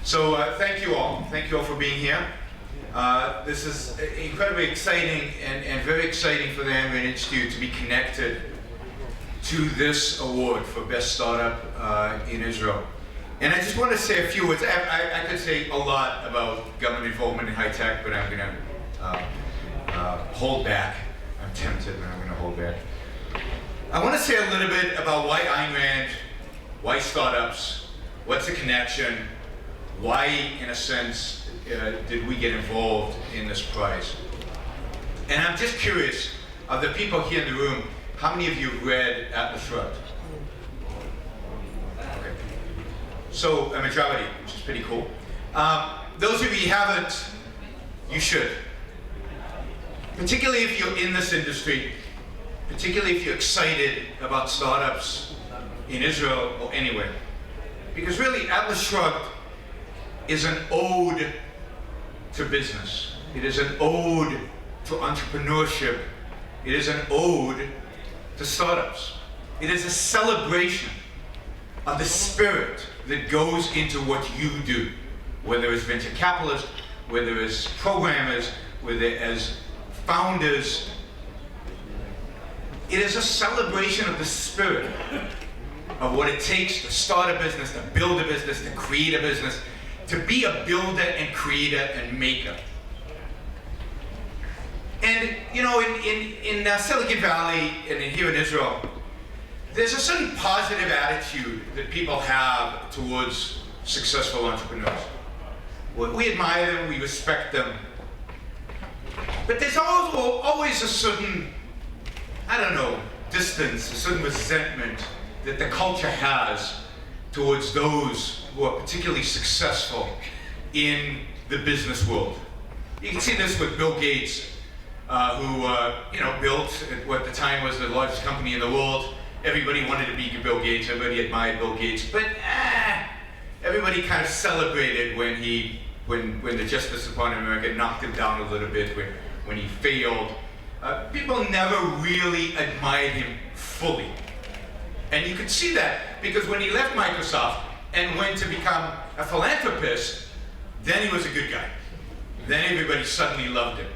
So thank you all. Thank you all for being here. This is incredibly exciting and very exciting for the Ayn Rand Institute to be connected to this award for Best Startup in Israel. And I just want to say a few words. I could say a lot about government involvement in high tech, but I'm going to hold back. I'm tempted, but I'm going to hold back. I want to say a little bit about why Ayn Rand, why startups, what's the connection, why, in a sense, did we get involved in this prize? And I'm just curious, of the people here in the room, how many of you read Atlas Shrugged? Okay. So, a majority, which is pretty cool. Those of you who haven't, you should. Particularly if you're in this industry, particularly if you're excited about startups in Israel or anywhere. Because really, Atlas Shrugged is an ode to business. It is an ode to entrepreneurship. It is an ode to startups. It is a celebration of the spirit that goes into what you do, whether it's venture capitalists, whether it's programmers, whether as founders. It is a celebration of the spirit of what it takes to start a business, to build a business, to create a business, to be a builder and creator and maker. And you know, in Silicon Valley and here in Israel, there's a certain positive attitude that people have towards successful entrepreneurs. We admire them, we respect them. But there's always a certain, I don't know, distance, a certain resentment that the culture has towards those who are particularly successful in the business world. You can see this with Bill Gates, who built what at the time was the largest company in the world. Everybody wanted to be Bill Gates, everybody admired Bill Gates, but everybody kind of celebrated when the Justice Department of America knocked him down a little bit, when he failed. People never really admired him fully. And you could see that because when he left Microsoft and went to become a philanthropist, then he was a good guy. Then everybody suddenly loved him.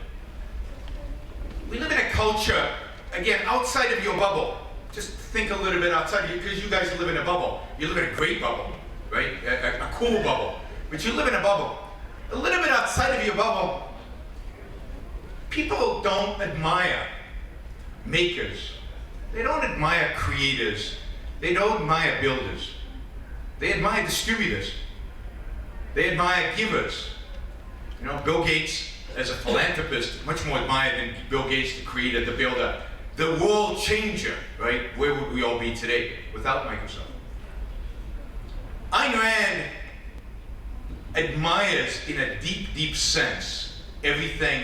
We live in a culture, again, outside of your bubble. Just think a little bit outside, because you guys live in a bubble. You live in a great bubble, right? A cool bubble. But you live in a bubble. A little bit outside of your bubble, people don't admire makers. They don't admire creators. They don't admire builders. They admire distributors. They admire givers. You know, Bill Gates, as a philanthropist, much more admired than Bill Gates, the creator, the builder, the world changer, right? Where would we all be today without Microsoft? Ayn Rand admires, in a deep, deep sense, everything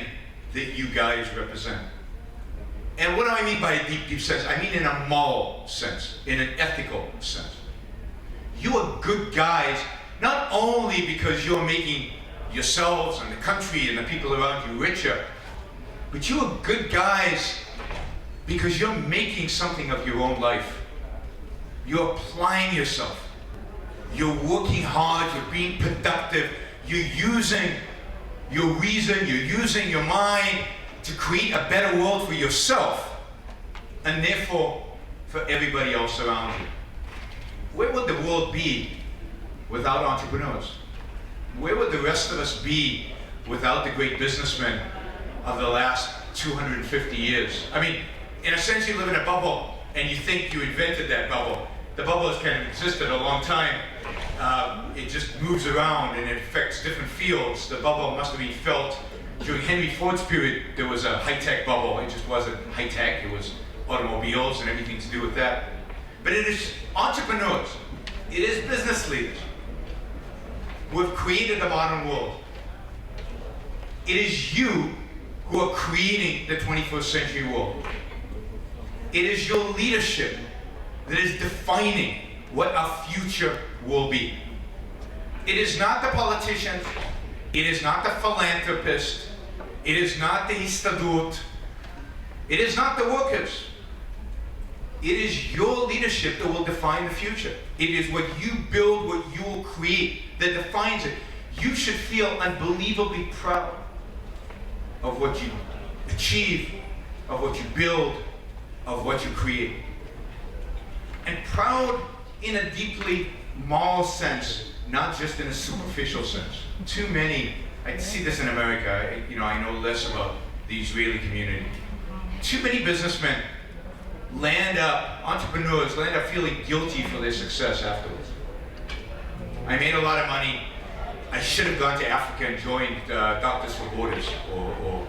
that you guys represent. And what do I mean by a deep, deep sense? I mean in a moral sense, in an ethical sense. You are good guys, not only because you're making yourselves and the country and the people around you richer, but you are good guys because you're making something of your own life. You're applying yourself. You're working hard, you're being productive, you're using your reason, you're using your mind to create a better world for yourself, and therefore for everybody else around you. Where would the world be without entrepreneurs? Where would the rest of us be without the great businessmen of the last 250 years? I mean, in a sense, you live in a bubble and you think you invented that bubble. The bubble has kind of existed a long time. It just moves around and it affects different fields. The bubble must have been felt during Henry Ford's period. There was a high-tech bubble. It just wasn't high-tech. It was automobiles and everything to do with that. But it is entrepreneurs. It is business leaders who have created the modern world. It is you who are creating the 21st century world. It is your leadership that is defining what our future will be. It is not the politicians. It is not the philanthropist. It is not the histadut. It is not the workers. It is your leadership that will define the future. It is what you build, what you will create, that defines it. you should feel unbelievably proud of what you achieve, of what you build, of what you create. And proud in a deeply moral sense, not just in a superficial sense. Too many, I see this in America, I know less about the Israeli community. Too many businessmen entrepreneurs land up feeling guilty for their success afterwards. I made a lot of money. I should have gone to Africa and joined Doctors for Borders, or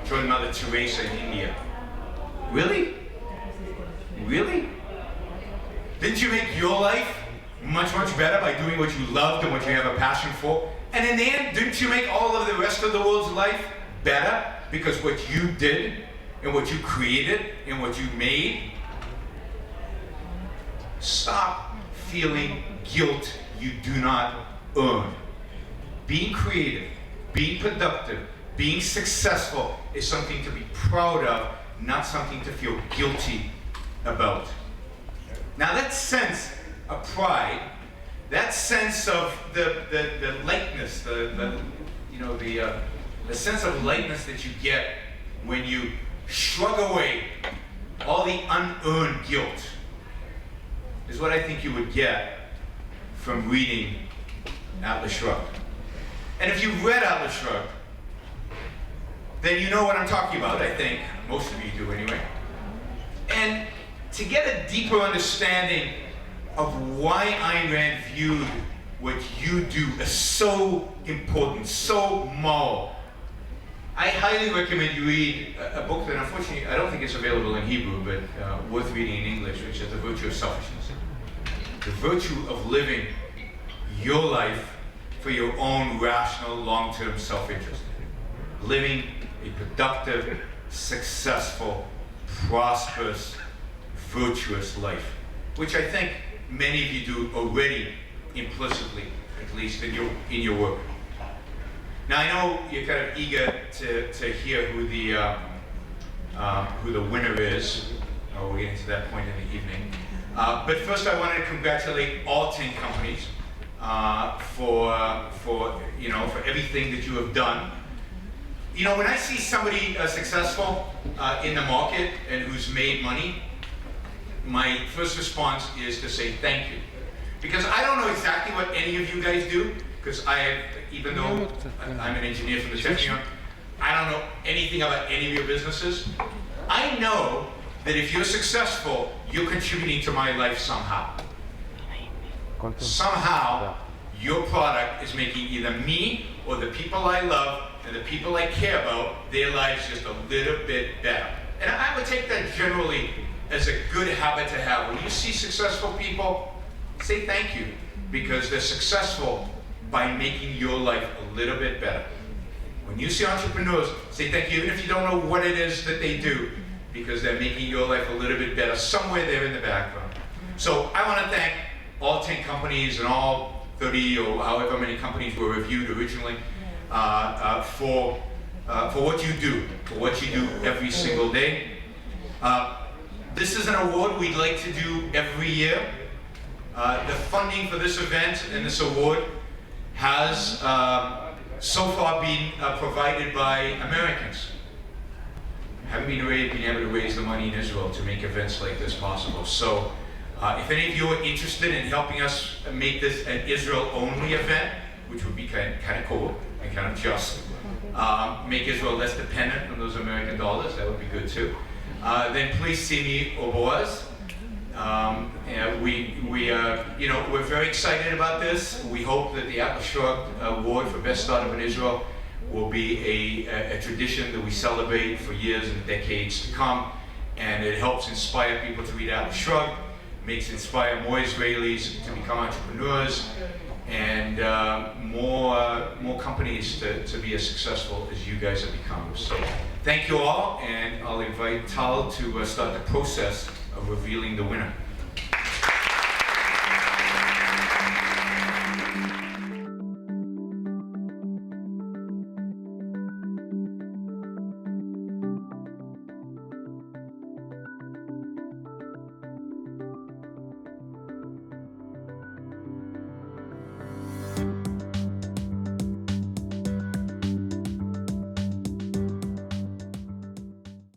joined Mother Teresa in India. Really? Really? Didn't you make your life much, much better by doing what you loved and what you have a passion for? And in the end, didn't you make all of the rest of the world's life better because what you did and what you created and what you made? Stop feeling guilt you do not earn. Being creative, being productive, being successful is something to be proud of, not something to feel guilty about. Now that sense of pride, that sense of the lightness, the sense of lightness that you get when you shrug away all the unearned guilt, is what I think you would get from reading Atlas Shrugged. And if you've read Atlas Shrugged, then you know what I'm talking about, I think. Most of you do anyway. And to get a deeper understanding of why Ayn Rand viewed what you do as so important, so moral, I highly recommend you read a book that unfortunately I don't think is available in Hebrew, but worth reading in English, which is The Virtue of Selfishness. The virtue of living your life for your own rational, long-term self-interest. Living a productive, successful, prosperous, virtuous life, which I think many of you do already implicitly, at least in your work. Now I know you're kind of eager to hear who the winner is. We're getting to that point in the evening. But first I wanted to congratulate all 10 companies for everything that you have done. When I see somebody successful in the market and who's made money, my first response is to say thank you. Because I don't know exactly what any of you guys do, because even though I'm an engineer from the Technion, I don't know anything about any of your businesses. I know that if you're successful, you're contributing to my life somehow. Somehow, your product is making either me or the people I love and the people I care about, their lives just a little bit better. And I would take that generally as a good habit to have. When you see successful people, say thank you, because they're successful by making your life a little bit better. When you see entrepreneurs, say thank you, even if you don't know what it is that they do, because they're making your life a little bit better somewhere there in the background. So I want to thank all 10 companies and all 30 or however many companies were reviewed originally for what you do, for what you do every single day. This is an award we'd like to do every year. The funding for this event and this award has so far been provided by Americans. Haven't been able to raise the money in Israel to make events like this possible. So if any of you are interested in helping us make this an Israel-only event, which would be kind of cool and kind of just, make Israel less dependent on those American dollars, that would be good too. Then please see me or Boaz. We're very excited about this. We hope that the Atlas Shrugged Award for Best Startup in Israel will be a tradition that we celebrate for years and decades to come. And it helps inspire people to read Atlas Shrugged, makes inspire more Israelis to become entrepreneurs, and more companies to be as successful as you guys have become. So thank you all, and I'll invite Tal to start the process of revealing the winner.